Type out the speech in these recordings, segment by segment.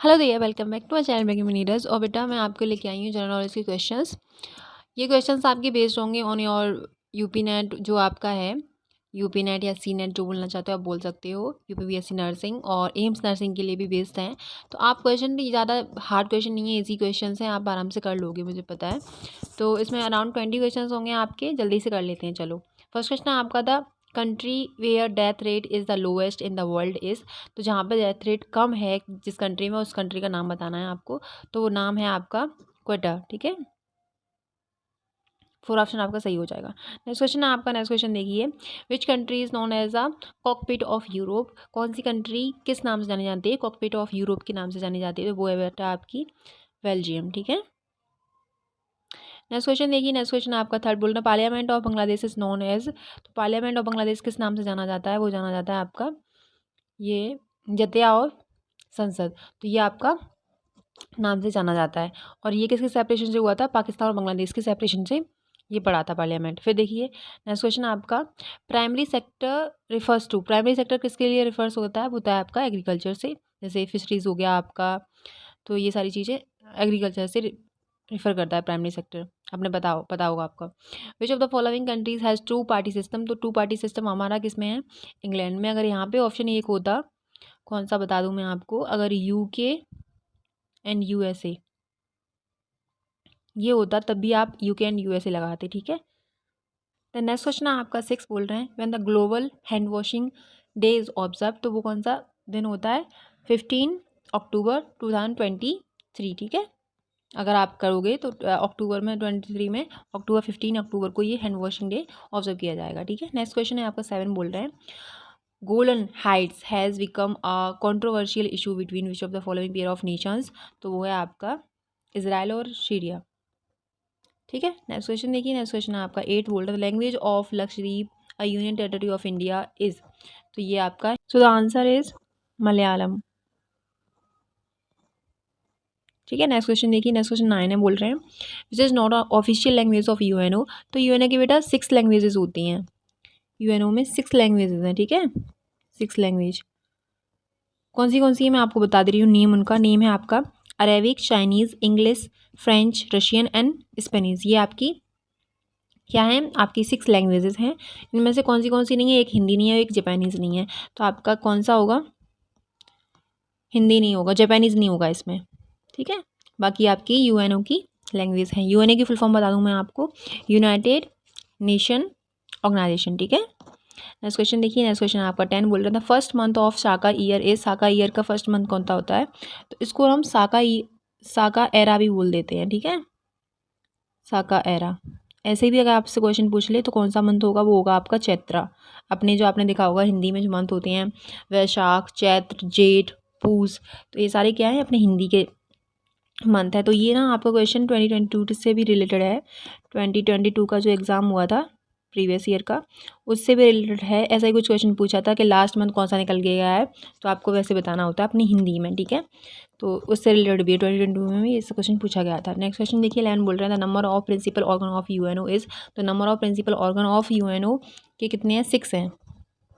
Hello भैया, welcome back to my channel making needers. और बेटा मैं आपको लेके आई हूँ जनरल नॉलेज के क्वेश्चंस। ये क्वेश्चंस आपके बेस्ड होंगे ऑन योर यूपी नेट, जो आपका है यूपी नेट या सी नेट, जो बोलना चाहते हो आप बोल सकते हो। यूपीपीएससी नर्सिंग और एम्स नर्सिंग के लिए भी बेस्ड हैं। तो आप क्वेश्चन भी ज़्यादा हार्ड क्वेश्चन नहीं है, इजी क्वेश्चन हैं, आप आराम से कर लोगे, मुझे पता है। तो इसमें अराउंड 20 क्वेश्चन होंगे आपके, जल्दी से कर लेते हैं। चलो, फर्स्ट क्वेश्चन आपका था country where death rate is the lowest in the world is. तो जहाँ पर डेथ रेट कम है जिस कंट्री में, उस कंट्री का नाम बताना है आपको। तो वो नाम है आपका क्वेटा, ठीक है। 4 ऑप्शन आपका सही हो जाएगा। नेक्स्ट क्वेश्चन है आपका, नेक्स्ट क्वेश्चन देखिए, which country is known as a cockpit of Europe. कौन सी कंट्री किस नाम से जानी जाती है, कॉकपिट ऑफ यूरोप के नाम से जानी जाती है। तो वो है बेटा आपकी बेल्जियम, ठीक है। नेक्स्ट क्वेश्चन देखिए, नेक्स्ट क्वेश्चन आपका थर्ड बोल रहा है parliament of Bangladesh is known as. तो पार्लियामेंट ऑफ बांग्लादेश किस नाम से जाना जाता है, वो जाना जाता है आपका ये जतिया और संसद। तो ये आपका नाम से जाना जाता है। और ये किसके सेपरेशन से हुआ था, पाकिस्तान और बांग्लादेश के सेपरेशन से ये पड़ा था पार्लियामेंट। फिर देखिए नेक्स्ट क्वेश्चन आपका primary sector refers to. Primary sector किसके लिए रिफर्स होता है, वो होता है आपका एग्रीकल्चर से, जैसे फिशरीज हो गया आपका। तो ये सारी चीज़ें एग्रीकल्चर से रिफर करता है प्राइमरी सेक्टर। आपने पता होगा आपका। Which of the following countries has two party system. तो टू पार्टी सिस्टम हमारा किस में है, इंग्लैंड में। अगर यहाँ पे ऑप्शन एक होता, कौन सा बता दूँ मैं आपको, अगर यूके एंड यूएसए ये होता तब भी आप यूके एंड यूएसए लगाते, ठीक है। द नेक्स्ट क्वेश्चन आपका 6 बोल रहे हैं when the global hand washing day is observe. तो वो कौन सा दिन होता है, 15 अक्टूबर 2023, ठीक है। अगर आप करोगे तो अक्टूबर में 23 में, अक्टूबर 15 अक्टूबर को ये हैंड वॉशिंग डे ऑब्जर्व किया जाएगा, ठीक है। नेक्स्ट क्वेश्चन है आपका 7 बोल रहे हैं Golan Heights has become a controversial issue between which of the following pair of Nations. तो वो है आपका इजराइल और सीरिया, ठीक है। नेक्स्ट क्वेश्चन देखिए, नेक्स्ट क्वेश्चन है आपका 8 बोल रहा है language of Lakshadweep a union territory of India is. तो ये आपका, so the answer is Malayalam, ठीक है। नेक्स्ट क्वेश्चन देखिए, नेक्स्ट क्वेश्चन 9 है, बोल रहे हैं which is not official language of UNO. तो यूएनओ की बेटा 6 लैंग्वेजेस होती हैं, यूएनओ में 6 लैंग्वेजेस हैं, ठीक है। 6 लैंग्वेज कौन सी है मैं आपको बता दे रही हूँ। नेम उनका नेम है आपका Arabic, Chinese, English, French, Russian and Spanish. ये आपकी क्या है, आपकी 6 लैंग्वेजेस हैं। इनमें से कौन सी नहीं है, एक हिंदी नहीं है, एक जापानीज़ नहीं है। तो आपका कौन सा होगा, हिंदी नहीं होगा, जापानीज़ नहीं होगा इसमें, ठीक है। बाकी आपकी यूएनओ की लैंग्वेज है। यूएनओ की फुल फॉर्म बता दूँ मैं आपको, यूनाइटेड नेशन ऑर्गेनाइजेशन, ठीक है। नेक्स्ट क्वेश्चन देखिए, नेक्स्ट क्वेश्चन आपका 10 बोल रहा था first month of Saka year is. Saka year का फर्स्ट मंथ कौन सा होता है, तो इसको हम साका एरा भी बोल देते हैं, ठीक है। साका एरा ऐसे भी अगर आपसे क्वेश्चन पूछ ले तो कौन सा मंथ होगा, वो होगा आपका चैत्रा। अपने जो आपने देखा होगा हिंदी में जो मंथ होते हैं, वैशाख, चैत्र, जेठ, पूस, तो ये सारे क्या है अपने हिंदी के मंथ है। तो ये ना आपका क्वेश्चन 2022 से भी रिलेटेड है। 2022 का जो एग्ज़ाम हुआ था प्रीवियस ईयर का, उससे भी रिलेटेड है। ऐसा ही कुछ क्वेश्चन पूछा था कि लास्ट मंथ कौन सा निकल गया है, तो आपको वैसे बताना होता है अपनी हिंदी में, ठीक है। तो उससे रिलेटेड भी 2022 में भी इससे क्वेश्चन पूछा गया था। नेक्स्ट क्वेश्चन देखिए, 11 बोल रहा था number of principal organ of UNO is. तो number of principal organ of UNO के कितने हैं, 6 हैं,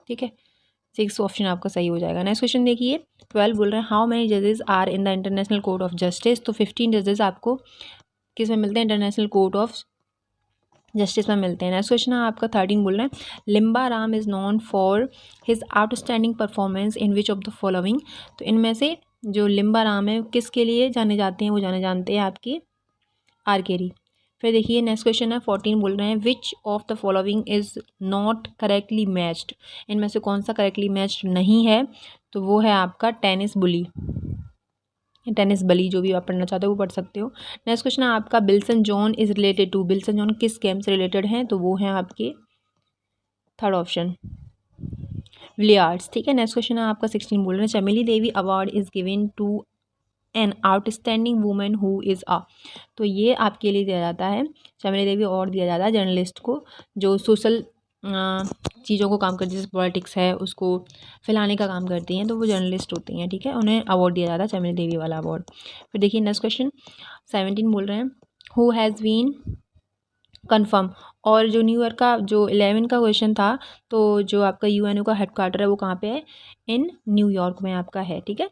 ठीक है। 6 ऑप्शन आपका सही हो जाएगा। नेक्स्ट क्वेश्चन देखिए, 12 बोल रहे हैं हाउ मेनी जजेस are in the international court of justice. तो 15 जजेस आपको किस में मिलते हैं, इंटरनेशनल कोर्ट ऑफ जस्टिस में मिलते हैं। नेक्स्ट क्वेश्चन है आपका 13 बोल रहे हैं Limba Ram is known for his outstanding performance in which of the following. तो इनमें से जो लिम्बा राम है किसके लिए जाने जाते हैं, वो जाने जानते हैं आपकी आरकेरी। फिर देखिए नेक्स्ट क्वेश्चन है 14 बोल रहे हैं विच of the following is not correctly matched. इनमें से कौन सा करेक्टली मैच्ड नहीं है, तो वो है आपका टेनिस बुली, टेनिस बली, जो भी आप पढ़ना चाहते हो वो पढ़ सकते हो। नेक्स्ट क्वेश्चन है आपका Wilson Jones is related to. Wilson Jones किस गेम से रिलेटेड हैं, तो वो हैं आपके थर्ड ऑप्शन बिलियर्ड्स, ठीक है। नेक्स्ट क्वेश्चन है आपका 16 बोल रहे हैं Chameli Devi award is given to an outstanding women who is a. तो ये आपके लिए दिया जाता है, चमेली देवी अवार्ड दिया जाता है जर्नलिस्ट को जो सोशल चीज़ों को काम करती है, जैसे पॉलिटिक्स है उसको फैलाने का काम करती हैं, तो वो जर्नलिस्ट होती हैं, ठीक है। उन्हें अवार्ड दिया जाता है चमेली देवी वाला अवार्ड। फिर देखिए नेक्स्ट क्वेश्चन 17 बोल रहे हैं हु हैज़ बीन कन्फर्म। और जो न्यू ईयर का जो 11 का क्वेश्चन था, तो जो आपका यूएनओ का हेडक्वार्टर है वो कहाँ पे है, इन न्यूयॉर्क में आपका है, ठीक है।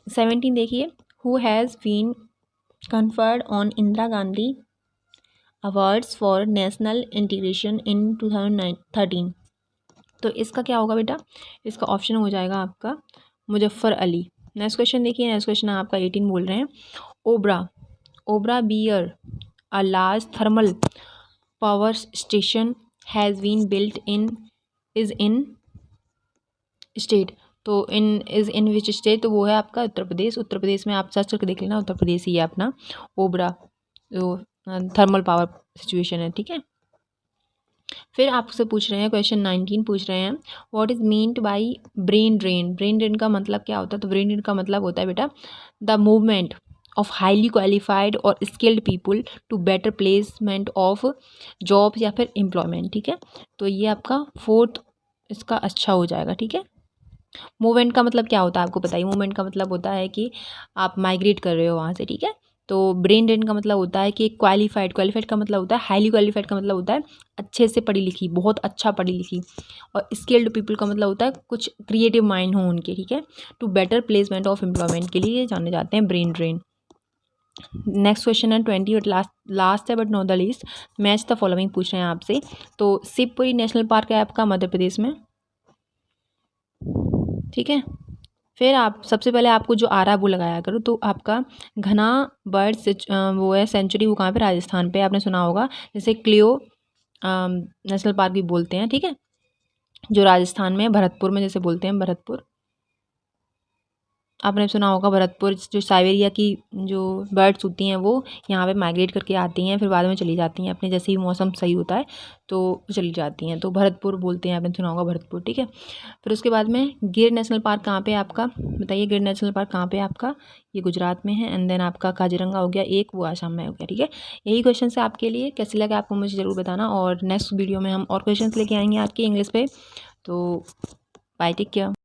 17 देखिए, who has been conferred on Indira Gandhi awards for national integration in 2013। तो इसका क्या होगा बेटा, इसका ऑप्शन हो जाएगा आपका मुजफ्फर अली। नेक्स्ट क्वेश्चन देखिए, नेक्स्ट क्वेश्चन आपका 18 बोल रहे हैं, Obra B a large thermal power station has been built in state. तो इन विच स्टेट, तो वो है आपका उत्तर प्रदेश। उत्तर प्रदेश में आप सर्च करके देख लेना, उत्तर प्रदेश ही है अपना ओबरा जो थर्मल पावर सिचुएशन है, ठीक है। फिर आपसे पूछ रहे हैं क्वेश्चन 19 पूछ रहे हैं, what is meant by brain drain. Brain drain का मतलब क्या होता है, तो ब्रेन ड्रेन का मतलब होता है बेटा the movement of highly qualified और skilled people to better placement of jobs या फिर एम्प्लॉयमेंट, ठीक है। तो ये आपका फोर्थ इसका अच्छा हो जाएगा, ठीक है। मूवमेंट का मतलब क्या होता है आपको बताइए, मूवमेंट का मतलब होता है कि आप माइग्रेट कर रहे हो वहाँ से, ठीक है। तो ब्रेन ड्रेन का मतलब होता है कि क्वालिफाइड का मतलब होता है, हाईली क्वालिफाइड का मतलब होता है अच्छे से पढ़ी लिखी, बहुत अच्छा पढ़ी लिखी, और स्किल्ड पीपल का मतलब होता है कुछ क्रिएटिव माइंड हो उनके, ठीक है। To better placement of employment के लिए जाने जाते हैं ब्रेन ड्रेन। नेक्स्ट क्वेश्चन है 20 और लास्ट है but not the least, match the following पूछ रहे हैं आपसे। तो शिवपुरी नेशनल पार्क है आपका मध्य प्रदेश में, ठीक है। फिर आप सबसे पहले आपको जो आ रहा है वो लगाया करो। तो आपका घना बर्ड वो है सेंचुरी, वो कहाँ पे, राजस्थान पे, आपने सुना होगा, जैसे क्लियो नेशनल पार्क भी बोलते हैं, ठीक है, जो राजस्थान में भरतपुर में जैसे बोलते हैं, भरतपुर आपने सुना होगा। भरतपुर जो साइबेरिया की जो बर्ड्स होती हैं वो यहाँ पे माइग्रेट करके आती हैं, फिर बाद में चली जाती हैं अपने, जैसे ही मौसम सही होता है तो चली जाती हैं, तो भरतपुर बोलते हैं, आपने सुना होगा भरतपुर, ठीक है। फिर उसके बाद में गिर नेशनल पार्क कहाँ पे है आपका, बताइए गिर नेशनल पार्क कहाँ पे है आपका, ये गुजरात में है। एंड देन आपका काजीरंगा हो गया एक, वो आसाम में हो गया, ठीक है। यही क्वेश्चन है आपके लिए, कैसे लगा आपको मुझे ज़रूर बताना, और नेक्स्ट वीडियो में हम और क्वेश्चन लेके आएंगे आपके इंग्लिश पे। तो बाय, टेक केयर।